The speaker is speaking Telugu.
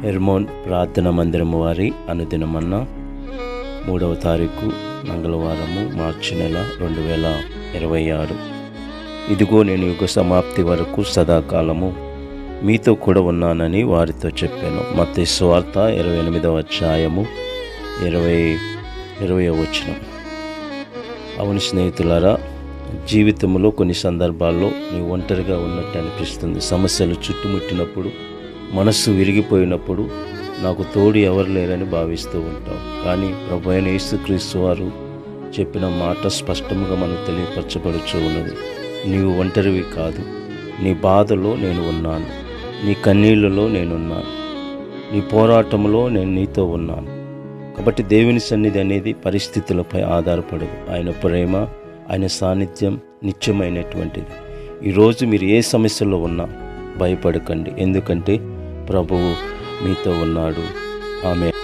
హెర్మోన్ ప్రార్థన మందిరము వారి అనుదినమన్న 3వ తారీఖు మంగళవారము మార్చి నెల 2026. ఇదిగో నేను యుగ సమాప్తి వరకు సదాకాలము మీతో కూడా ఉన్నానని వారితో చెప్పాను. మత్తయి సువార్త 28వ అధ్యాయము 20వ వచనం. అవును స్నేహితులారా, జీవితంలో కొన్ని సందర్భాల్లో నీవు ఒంటరిగా ఉన్నట్టు అనిపిస్తుంది. సమస్యలు చుట్టుముట్టినప్పుడు, మనస్సు విరిగిపోయినప్పుడు నాకు తోడు ఎవరు లేరని భావిస్తూ ఉంటాం. కానీ ప్రభువైన యేసుక్రీస్తు వారు చెప్పిన మాట స్పష్టంగా మనకు తెలియపరచబడుచూ ఉన్నది. నీవు ఒంటరివి కాదు. నీ బాధలో నేను ఉన్నాను, నీ కన్నీళ్లలో నేనున్నాను, నీ పోరాటంలో నేను నీతో ఉన్నాను. కాబట్టి దేవుని సన్నిధి అనేది పరిస్థితులపై ఆధారపడదు. ఆయన ప్రేమ, ఆయన సాన్నిధ్యం నిత్యమైనటువంటిది. ఈరోజు మీరు ఏ సమస్యలో ఉన్నా భయపడకండి, ఎందుకంటే ప్రభువు మీతో ఉన్నాడు. ఆమేన్.